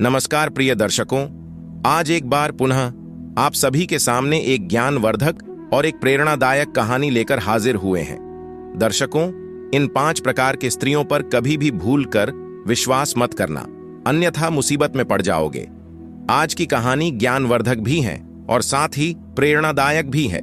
नमस्कार प्रिय दर्शकों, आज एक बार पुनः आप सभी के सामने एक ज्ञानवर्धक और एक प्रेरणादायक कहानी लेकर हाजिर हुए हैं। दर्शकों, इन 5 प्रकार की स्त्रियों पर कभी भी भूलकर विश्वास मत करना, अन्यथा मुसीबत में पड़ जाओगे। आज की कहानी ज्ञानवर्धक भी है और साथ ही प्रेरणादायक भी है।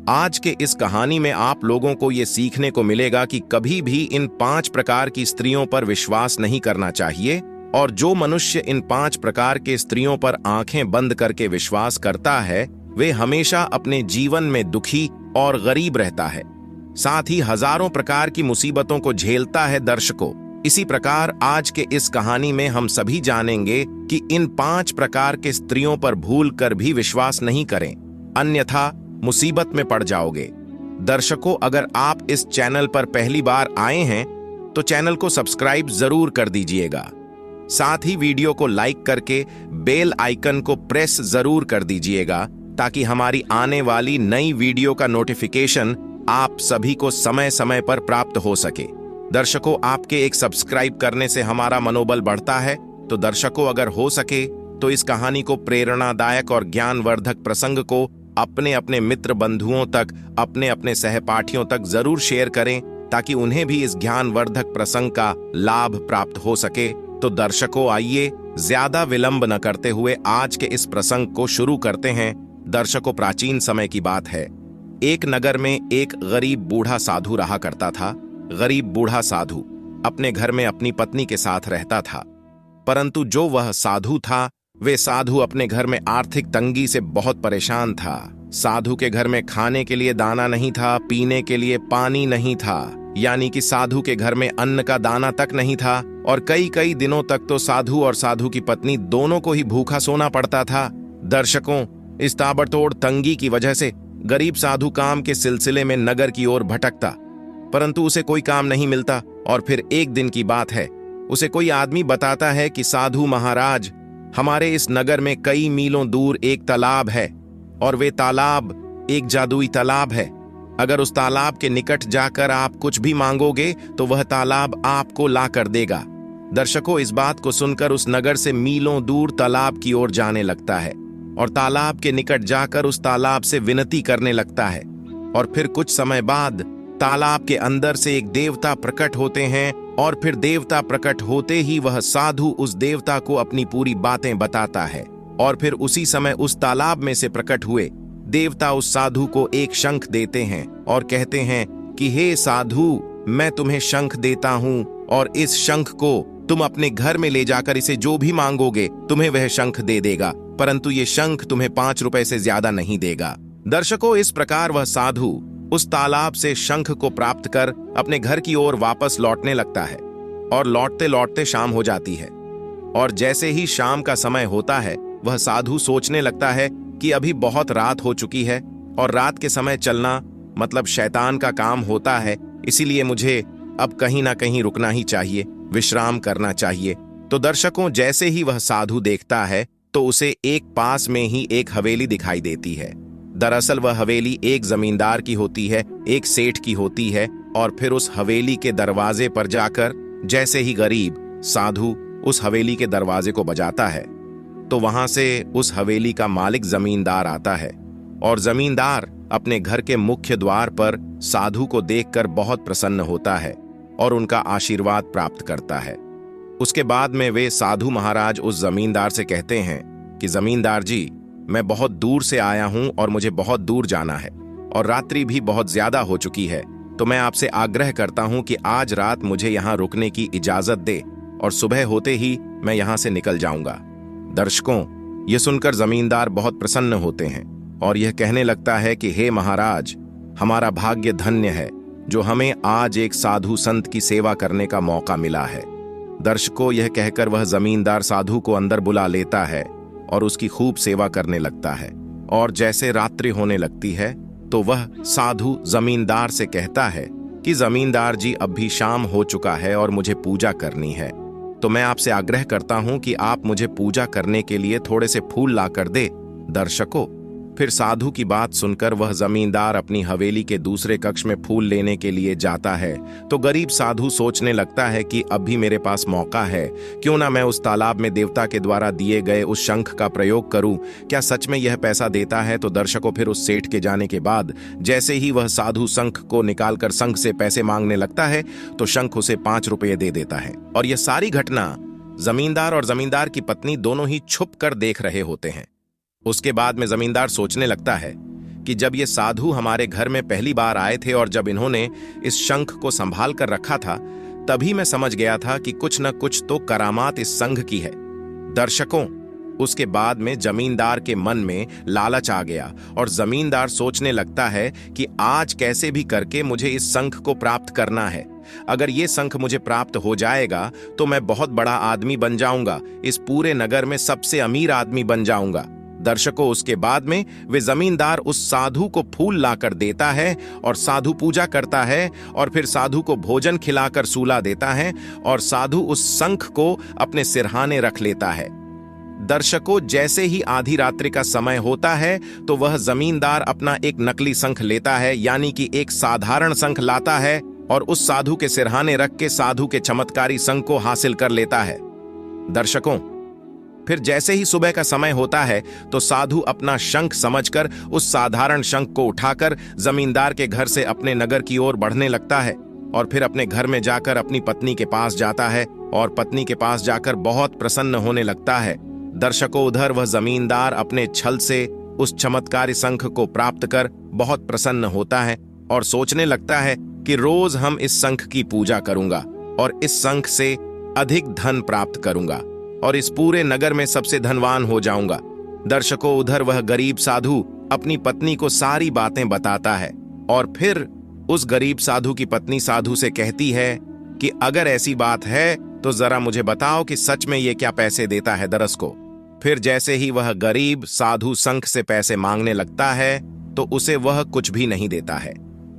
आज के इस कहानी में आप लोगों को ये सीखने को मिलेगा कि कभी भी इन 5 प्रकार की स्त्रियों पर विश्वास नहीं करना चाहिए, और जो मनुष्य इन 5 प्रकार के स्त्रियों पर आंखें बंद करके विश्वास करता है वे हमेशा अपने जीवन में दुखी और गरीब रहता है, साथ ही हजारों प्रकार की मुसीबतों को झेलता है। दर्शकों, इसी प्रकार आज के इस कहानी में हम सभी जानेंगे कि इन 5 प्रकार के स्त्रियों पर भूल कर भी विश्वास नहीं करें, अन्यथा मुसीबत में पड़ जाओगे। दर्शकों, अगर आप इस चैनल पर पहली बार आए हैं तो चैनल को सब्सक्राइब जरूर कर दीजिएगा, साथ ही वीडियो को लाइक करके बेल आइकन को प्रेस जरूर कर दीजिएगा ताकि हमारी आने वाली नई वीडियो का नोटिफिकेशन आप सभी को समय समय पर प्राप्त हो सके। दर्शकों, आपके एक सब्सक्राइब करने से हमारा मनोबल बढ़ता है, तो दर्शकों अगर हो सके तो इस कहानी को, प्रेरणादायक और ज्ञानवर्धक प्रसंग को अपने अपने मित्र बंधुओं तक, अपने अपने सहपाठियों तक जरूर शेयर करें ताकि उन्हें भी इस ज्ञानवर्धक प्रसंग का लाभ प्राप्त हो सके। तो दर्शकों, आइए ज्यादा विलंब न करते हुए आज के इस प्रसंग को शुरू करते हैं। दर्शकों, प्राचीन समय की बात है। एक नगर में एक गरीब बूढ़ा साधु रहा करता था। गरीब बूढ़ा साधु अपने घर में अपनी पत्नी के साथ रहता था, परंतु जो वह साधु था वे साधु अपने घर में आर्थिक तंगी से बहुत परेशान था। साधु के घर में खाने के लिए दाना नहीं था, पीने के लिए पानी नहीं था, यानी कि साधु के घर में अन्न का दाना तक नहीं था, और कई कई दिनों तक तो साधु और साधु की पत्नी दोनों को ही भूखा सोना पड़ता था। दर्शकों, इस ताबड़तोड़ तंगी की वजह से गरीब साधु काम के सिलसिले में नगर की ओर भटकता, परंतु उसे कोई काम नहीं मिलता। और फिर एक दिन की बात है, उसे कोई आदमी बताता है कि साधु महाराज, हमारे इस नगर में कई मीलों दूर एक तालाब है, और वे तालाब एक जादुई तालाब है। अगर उस तालाब के निकट जाकर आप कुछ भी मांगोगे तो वह तालाब आपको ला कर देगा। दर्शकों, इस बात को सुनकर उस नगर से मीलों दूर तालाब की ओर जाने लगता है और तालाब के निकट जाकर उस तालाब से विनती करने लगता है। और फिर कुछ समय बाद तालाब के अंदर से एक देवता प्रकट होते हैं, और फिर देवता प्रकट होते ही वह साधु उस देवता को अपनी पूरी बातें बताता है। और फिर उसी समय उस तालाब में से प्रकट हुए देवता उस साधु को एक शंख देते हैं और कहते हैं कि हे साधु, मैं तुम्हें शंख देता हूं, और इस शंख को तुम अपने घर में ले जाकर इसे जो भी मांगोगे तुम्हें वह शंख दे देगा, परंतु ये शंख तुम्हें 5 रुपए से ज्यादा नहीं देगा। दर्शकों, इस प्रकार वह साधु उस तालाब से शंख को प्राप्त कर अपने घर की ओर वापस लौटने लगता है, और लौटते लौटते शाम हो जाती है। और जैसे ही शाम का समय होता है वह साधु सोचने लगता है कि अभी बहुत रात हो चुकी है, और रात के समय चलना मतलब शैतान का काम होता है, इसीलिए मुझे अब कहीं ना कहीं रुकना ही चाहिए, विश्राम करना चाहिए। तो दर्शकों, जैसे ही वह साधु देखता है तो उसे एक पास में ही एक हवेली दिखाई देती है। दरअसल वह हवेली एक जमींदार की होती है, एक सेठ की होती है। और फिर उस हवेली के दरवाजे पर जाकर जैसे ही गरीब साधु उस हवेली के दरवाजे को बजाता है तो वहां से उस हवेली का मालिक जमींदार आता है, और जमींदार अपने घर के मुख्य द्वार पर साधु को देखकर बहुत प्रसन्न होता है और उनका आशीर्वाद प्राप्त करता है। उसके बाद में वे साधु महाराज उस जमींदार से कहते हैं कि जमींदार जी, मैं बहुत दूर से आया हूं और मुझे बहुत दूर जाना है, और रात्रि भी बहुत ज्यादा हो चुकी है, तो मैं आपसे आग्रह करता हूं कि आज रात मुझे यहां रुकने की इजाजत दे, और सुबह होते ही मैं यहां से निकल जाऊंगा। दर्शकों, ये सुनकर जमींदार बहुत प्रसन्न होते हैं और यह कहने लगता है कि हे महाराज, हमारा भाग्य धन्य है जो हमें आज एक साधु संत की सेवा करने का मौका मिला है। दर्शकों, यह कहकर वह जमींदार साधु को अंदर बुला लेता है और उसकी खूब सेवा करने लगता है। और जैसे रात्रि होने लगती है तो वह साधु जमींदार से कहता है कि जमींदार जी, अब भी शाम हो चुका है और मुझे पूजा करनी है, तो मैं आपसे आग्रह करता हूं कि आप मुझे पूजा करने के लिए थोड़े से फूल ला कर दे। दर्शकों, फिर साधु की बात सुनकर वह जमींदार अपनी हवेली के दूसरे कक्ष में फूल लेने के लिए जाता है तो गरीब साधु सोचने लगता है कि अब भी मेरे पास मौका है, क्यों ना मैं उस तालाब में देवता के द्वारा दिए गए उस शंख का प्रयोग करूं। क्या सच में यह पैसा देता है? तो दर्शकों, फिर उस सेठ के जाने के बाद जैसे ही वह साधु शंख को निकालकर शंख से पैसे मांगने लगता है तो शंख उसे 5 रुपये दे देता है। और यह सारी घटना जमींदार और जमींदार की पत्नी दोनों ही छुप कर देख रहे होते हैं। उसके बाद में जमींदार सोचने लगता है कि जब ये साधु हमारे घर में पहली बार आए थे और जब इन्होंने इस शंख को संभाल कर रखा था, तभी मैं समझ गया था कि कुछ न कुछ तो करामात इस संघ की है। दर्शकों, उसके बाद में जमींदार के मन में लालच आ गया और जमींदार सोचने लगता है कि आज कैसे भी करके मुझे इस शंख को प्राप्त करना है। अगर ये शंख मुझे प्राप्त हो जाएगा तो मैं बहुत बड़ा आदमी बन जाऊंगा, इस पूरे नगर में सबसे अमीर आदमी बन जाऊंगा। दर्शकों, उसके बाद में वे जमींदार उस साधु को फूल लाकर देता है और साधु पूजा करता है और फिर साधु को भोजन खिलाकर सूला देता है और साधु उस शंख को अपने सिरहाने रख लेता है। दर्शकों, जैसे ही आधी रात्रि का समय होता है तो वह जमींदार अपना एक नकली शंख लेता है, यानी कि एक साधारण शंख लाता है और उस साधु के सिरहाने रख के साधु के चमत्कारी शंख को हासिल कर लेता है। दर्शकों, फिर जैसे ही सुबह का समय होता है तो साधु अपना शंख समझकर उस साधारण शंख को उठाकर जमींदार के घर से अपने नगर की ओर बढ़ने लगता है और फिर अपने घर में जाकर अपनी पत्नी के पास जाता है और पत्नी के पास जाकर बहुत प्रसन्न होने लगता है। दर्शकों, उधर वह जमींदार अपने छल से उस चमत्कारी शंख को प्राप्त कर बहुत प्रसन्न होता है और सोचने लगता है कि रोज हम इस शंख की पूजा करूंगा और इस शंख से अधिक धन प्राप्त करूंगा और इस पूरे नगर में सबसे धनवान हो जाऊंगा। दर्शकों, उधर वह गरीब साधु अपनी पत्नी को सारी बातें बताता है और फिर उस गरीब साधु की पत्नी साधु से कहती है कि अगर ऐसी बात है तो जरा मुझे बताओ कि सच में ये क्या पैसे देता है दरस को। फिर जैसे ही वह गरीब साधु शंख से पैसे मांगने लगता है तो उसे वह कुछ भी नहीं देता है,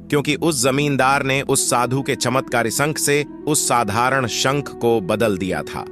क्योंकि उस जमींदार ने उस साधु के चमत्कारी शंख से उस साधारण शंख को बदल दिया था।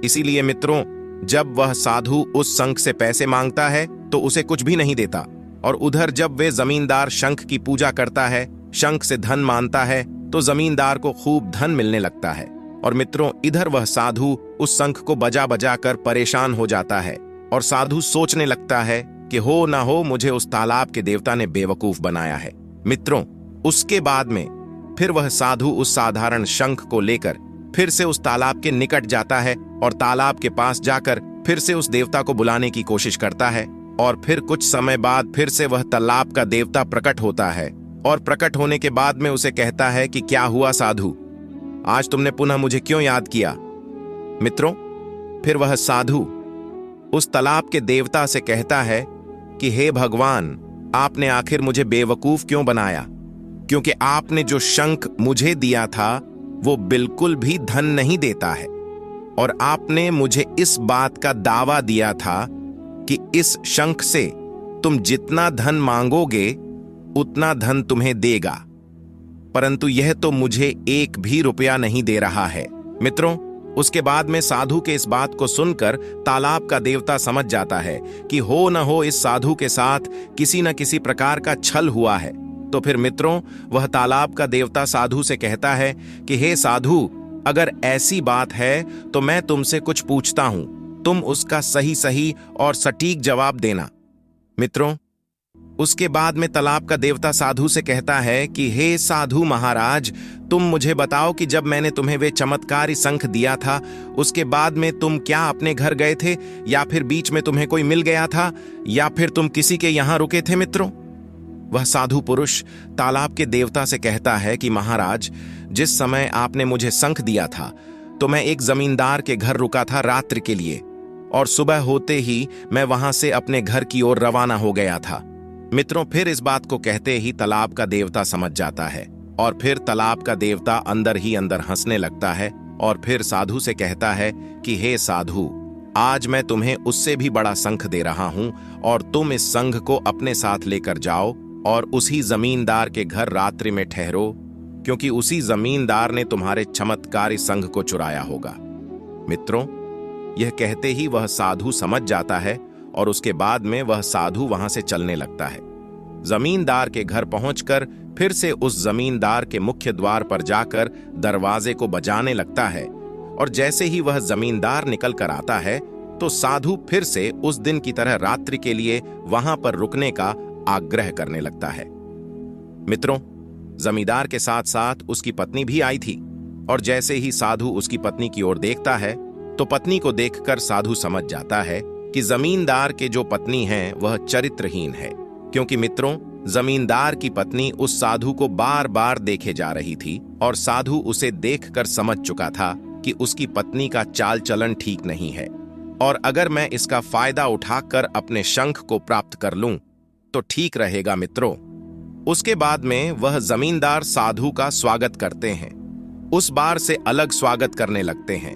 इसीलिए मित्रों, जब वह साधु उस शंख से पैसे मांगता है तो उसे कुछ भी नहीं देता और उधर जब वे जमींदार शंख की पूजा करता है, शंख से धन मानता है, तो जमींदार को खूब धन मिलने लगता है। और मित्रों, इधर वह साधु उस शंख को बजा बजा कर परेशान हो जाता है और साधु सोचने लगता है कि हो ना हो मुझे उस तालाब के देवता ने बेवकूफ बनाया है। मित्रों, उसके बाद में फिर वह साधु उस साधारण शंख को लेकर फिर से उस तालाब के निकट जाता है और तालाब के पास जाकर फिर से उस देवता को बुलाने की कोशिश करता है और फिर कुछ समय बाद फिर से वह तालाब का देवता प्रकट होता है और प्रकट होने के बाद में उसे कहता है कि क्या हुआ साधु, आज तुमने पुनः मुझे क्यों याद किया। मित्रों, फिर वह साधु उस तालाब के देवता से कहता है कि हे भगवान, आपने आखिर मुझे बेवकूफ क्यों बनाया, क्योंकि आपने जो शंख मुझे दिया था वो बिल्कुल भी धन नहीं देता है और आपने मुझे इस बात का दावा दिया था कि इस शंख से तुम जितना धन मांगोगे उतना धन तुम्हें देगा, परंतु यह तो मुझे 1 भी रुपया नहीं दे रहा है। मित्रों, उसके बाद में साधु के इस बात को सुनकर तालाब का देवता समझ जाता है कि हो न हो इस साधु के साथ किसी न किसी प्रकार का छल हुआ है। तो फिर मित्रों, वह तालाब का देवता साधु से कहता है कि हे साधु, अगर ऐसी बात है तो मैं तुमसे कुछ पूछता हूं, तुम उसका सही सही और सटीक जवाब देना। मित्रों, उसके बाद में तालाब का देवता साधु से कहता है कि हे साधु महाराज, तुम मुझे बताओ कि जब मैंने तुम्हें वे चमत्कारी शंख दिया था उसके बाद में तुम क्या अपने घर गए थे या फिर बीच में तुम्हें कोई मिल गया था या फिर तुम किसी के यहां रुके थे। मित्रों, वह साधु पुरुष तालाब के देवता से कहता है कि महाराज, जिस समय आपने मुझे शंख दिया था तो मैं एक जमींदार के घर रुका था रात्रि के लिए और सुबह होते ही मैं वहां से अपने घर की ओर रवाना हो गया था। मित्रों, फिर इस बात को कहते ही तालाब का देवता समझ जाता है और फिर तालाब का देवता अंदर ही अंदर हंसने लगता है और फिर साधु से कहता है कि हे साधु, आज मैं तुम्हें उससे भी बड़ा शंख दे रहा हूं और तुम इस शंख को अपने साथ लेकर जाओ और उसी जमींदार के घर रात्रि में ठहरो, क्योंकि उसी जमींदार ने तुम्हारे चमत्कारी शंख को चुराया होगा। मित्रों, यह कहते ही वह साधु समझ जाता है और उसके बाद में वह साधु वहां से चलने लगता है। जमींदार के घर पहुंचकर फिर से उस जमींदार के मुख्य द्वार पर जाकर दरवाजे को बजाने लगता है, और जैसे ही वह जमींदार निकल कर आता है तो साधु फिर से उस दिन की तरह रात्रि के लिए वहां पर रुकने का आग्रह करने लगता है। मित्रों, जमींदार के साथ साथ उसकी पत्नी भी आई थी, और जैसे ही साधु उसकी पत्नी की ओर देखता है तो पत्नी को देखकर साधु समझ जाता है कि जमींदार के जो पत्नी है वह चरित्रहीन है, क्योंकि मित्रों, जमींदार की पत्नी उस साधु को बार बार देखे जा रही थी और साधु उसे देखकर समझ चुका था कि उसकी पत्नी का चाल चलन ठीक नहीं है, और अगर मैं इसका फायदा उठाकर अपने शंख को प्राप्त कर लूं तो ठीक रहेगा। मित्रों, उसके बाद में वह जमींदार साधु का स्वागत करते हैं, उस बार से अलग स्वागत करने लगते हैं,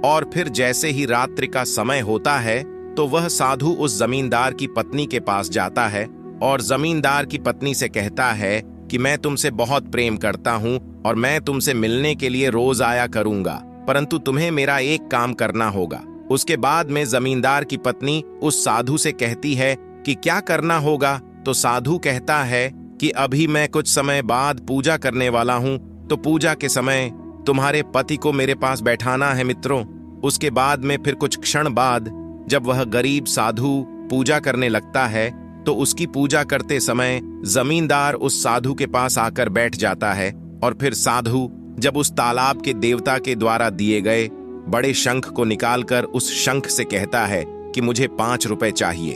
और फिर जैसे ही रात्रि का समय होता है तो वह साधु उस जमींदार की पत्नी के पास जाता है और जमींदार की पत्नी से कहता है कि मैं तुमसे बहुत प्रेम करता हूं और मैं तुमसे मिलने के लिए रोज आया करूंगा, परंतु तुम्हें मेरा एक काम करना होगा। उसके बाद में जमींदार की पत्नी उस साधु से कहती है कि क्या करना होगा, तो साधु कहता है कि अभी मैं कुछ समय बाद पूजा करने वाला हूं, तो पूजा के समय तुम्हारे पति को मेरे पास बैठाना है। मित्रों, उसके बाद में फिर कुछ क्षण बाद जब वह गरीब साधु पूजा करने लगता है तो उसकी पूजा करते समय जमींदार उस साधु के पास आकर बैठ जाता है, और फिर साधु जब उस तालाब के देवता के द्वारा दिए गए बड़े शंख को निकालकर उस शंख से कहता है कि मुझे 5 रुपए चाहिए,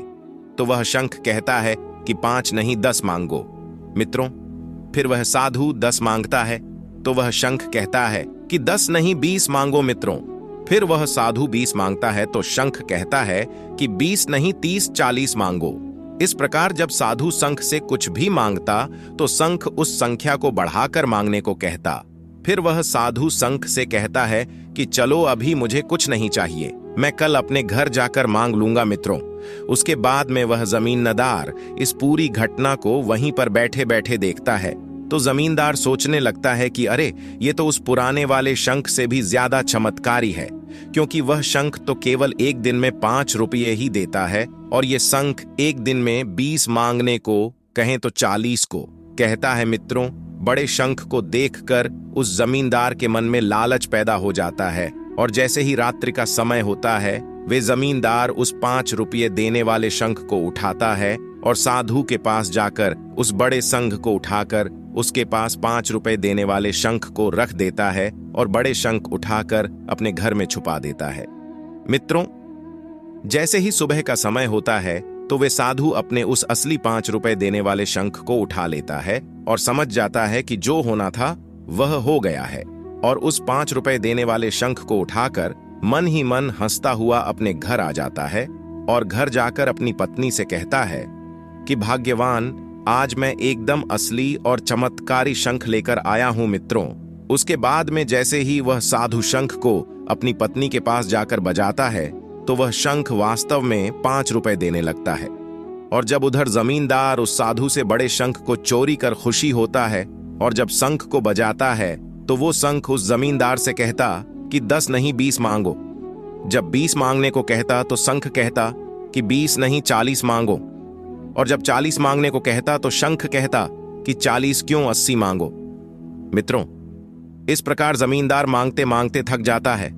तो वह शंख कहता है कि 5 नहीं 10 मांगो। मित्रों, फिर वह साधु 10 मांगता है तो वह शंख कहता है कि 10 नहीं 20 मांगो। मित्रों, फिर वह साधु 20 मांगता है तो शंख कहता है कि 20 नहीं 30-40 मांगो। इस प्रकार जब साधु शंख से कुछ भी मांगता तो शंख उस संख्या को बढ़ाकर मांगने को कहता। फिर वह साधु शंख से कहता है कि चलो अभी मुझे कुछ नहीं चाहिए, मैं कल अपने घर जाकर मांग लूंगा। मित्रों, उसके बाद में वह जमींदार इस पूरी घटना को वहीं पर बैठे बैठे देखता है, तो जमींदार सोचने लगता है कि अरे, ये तो उस पुराने वाले शंख से भी ज्यादा चमत्कारी है, क्योंकि वह शंख तो केवल एक दिन में 5 रुपये ही देता है, और ये शंख एक दिन में 20 मांगने को कहें तो 40 को कहता है। मित्रों, बड़े शंख को देखकर उस जमींदार के मन में लालच पैदा हो जाता है, और जैसे ही रात्रि का समय होता है वे जमींदार उस 5 रुपये देने वाले शंख को उठाता है और साधु के पास जाकर उस बड़े शंख को उठाकर उसके पास 5 रुपए देने वाले शंख को रख देता है और बड़े शंख उठाकर अपने घर में छुपा देता है। मित्रों, जैसे ही सुबह का समय होता है तो वे साधु अपने उस असली 5 रुपए देने वाले शंख को उठा लेता है और समझ जाता है कि जो होना था वह हो गया है, और उस 5 रुपए देने वाले शंख को उठाकर मन ही मन हंसता हुआ अपने घर आ जाता है, और घर जाकर अपनी पत्नी से कहता है कि भाग्यवान, आज मैं एकदम असली और चमत्कारी शंख लेकर आया हूं। मित्रों, उसके बाद में जैसे ही वह साधु शंख को अपनी पत्नी के पास जाकर बजाता है तो वह शंख वास्तव में 5 रुपए देने लगता है, और जब उधर जमींदार उस साधु से बड़े शंख को चोरी कर खुशी होता है और जब शंख को बजाता है तो वो शंख उस जमींदार से कहता कि 10 नहीं 20 मांगो। जब 20 मांगने को कहता तो शंख कहता कि 20 नहीं 40 मांगो, और जब 40 मांगने को कहता तो शंख कहता कि 40 क्यों 80 मांगो। मित्रों, इस प्रकार जमींदार मांगते मांगते थक जाता है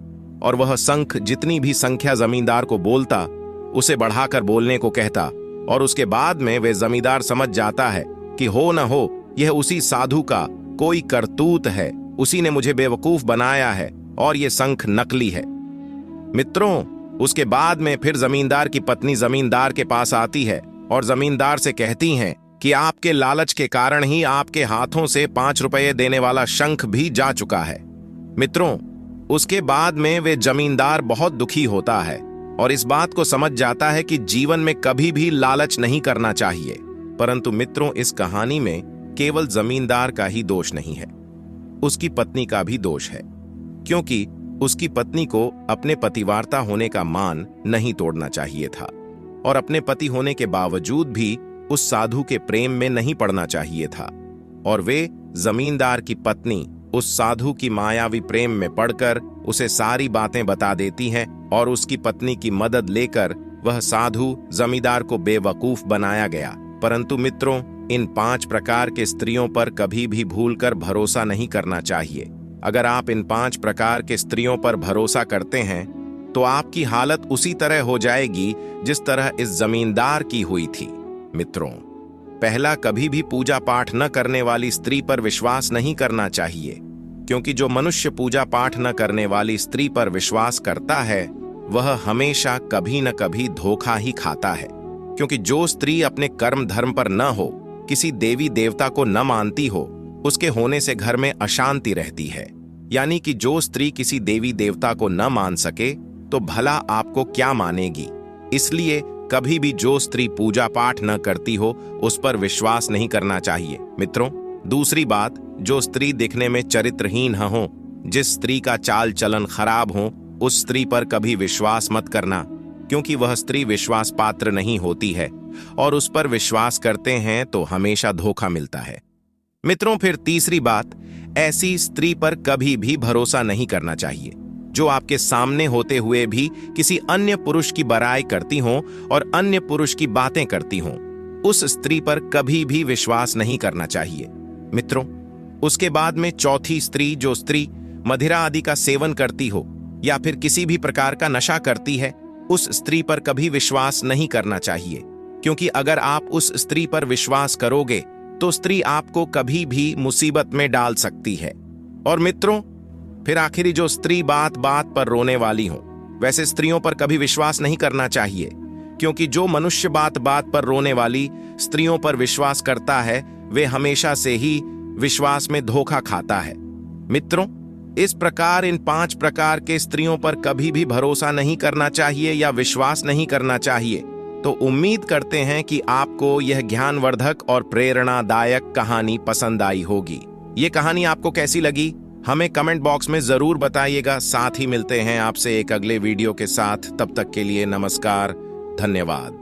और वह शंख जितनी भी संख्या जमींदार को बोलता उसे बढ़ाकर बोलने को कहता, और उसके बाद में वे जमींदार समझ जाता है कि हो न हो यह उसी साधु का कोई करतूत है, उसी ने मुझे बेवकूफ बनाया है और यह शंख नकली है। मित्रों, उसके बाद में फिर जमींदार की पत्नी जमींदार के पास आती है और जमींदार से कहती हैं कि आपके लालच के कारण ही आपके हाथों से 5 रुपये देने वाला शंख भी जा चुका है। मित्रों, उसके बाद में वे जमींदार बहुत दुखी होता है और इस बात को समझ जाता है कि जीवन में कभी भी लालच नहीं करना चाहिए। परंतु मित्रों, इस कहानी में केवल जमींदार का ही दोष नहीं है, उसकी पत्नी का भी दोष है, क्योंकि उसकी पत्नी को अपने पतिवार्ता होने का मान नहीं तोड़ना चाहिए था और अपने पति होने के बावजूद भी उस साधु के प्रेम में नहीं पड़ना चाहिए था, और वे जमींदार की पत्नी उस साधु की मायावी प्रेम में पड़कर उसे सारी बातें बता देती हैं और उसकी पत्नी की मदद लेकर वह साधु जमींदार को बेवकूफ बनाया गया। परंतु मित्रों, इन 5 प्रकार के स्त्रियों पर कभी भी भूलकर भरोसा नहीं करना चाहिए। अगर आप इन 5 प्रकार के स्त्रियों पर भरोसा करते हैं तो आपकी हालत उसी तरह हो जाएगी जिस तरह इस जमींदार की हुई थी। मित्रों, पहला, कभी भी पूजा पाठ न करने वाली स्त्री पर विश्वास नहीं करना चाहिए, क्योंकि जो मनुष्य पूजा पाठ न करने वाली स्त्री पर विश्वास करता है वह हमेशा कभी न कभी धोखा ही खाता है। क्योंकि जो स्त्री अपने कर्म धर्म पर न हो, किसी देवी देवता को न मानती हो, उसके होने से घर में अशांति रहती है। यानी कि जो स्त्री किसी देवी देवता को न मान सके तो भला आपको क्या मानेगी। इसलिए कभी भी जो स्त्री पूजा पाठ न करती हो उस पर विश्वास नहीं करना चाहिए। मित्रों, दूसरी बात, जो स्त्री दिखने में चरित्रहीन हो, जिस स्त्री का चाल चलन खराब हो, उस स्त्री पर कभी विश्वास मत करना, क्योंकि वह स्त्री विश्वास पात्र नहीं होती है और उस पर विश्वास करते हैं तो हमेशा धोखा मिलता है। मित्रों, फिर तीसरी बात, ऐसी स्त्री पर कभी भी भरोसा नहीं करना चाहिए जो आपके सामने होते हुए भी किसी अन्य पुरुष की बड़ाई करती हो और अन्य पुरुष की बातें करती हो। उस स्त्री पर कभी भी विश्वास नहीं करना चाहिए। मित्रों, उसके बाद में चौथी स्त्री, जो स्त्री मदिरा आदि का सेवन करती हो या फिर किसी भी प्रकार का नशा करती है, उस स्त्री पर कभी विश्वास नहीं करना चाहिए, क्योंकि अगर आप उस स्त्री पर विश्वास करोगे तो स्त्री आपको कभी भी मुसीबत में डाल सकती है। और मित्रों, फिर आखिरी, जो स्त्री बात बात पर रोने वाली हो, वैसे स्त्रियों पर कभी विश्वास नहीं करना चाहिए, क्योंकि जो मनुष्य बात बात पर रोने वाली स्त्रियों पर विश्वास करता है वे हमेशा से ही विश्वास में धोखा खाता है। मित्रों, इस प्रकार इन 5 प्रकार के स्त्रियों पर कभी भी भरोसा नहीं करना चाहिए या विश्वास नहीं करना चाहिए। तो उम्मीद करते हैं कि आपको यह ज्ञानवर्धक और प्रेरणादायक कहानी पसंद आई होगी। ये कहानी आपको कैसी लगी हमें कमेंट बॉक्स में जरूर बताइएगा। साथ ही मिलते हैं आपसे एक अगले वीडियो के साथ। तब तक के लिए नमस्कार, धन्यवाद।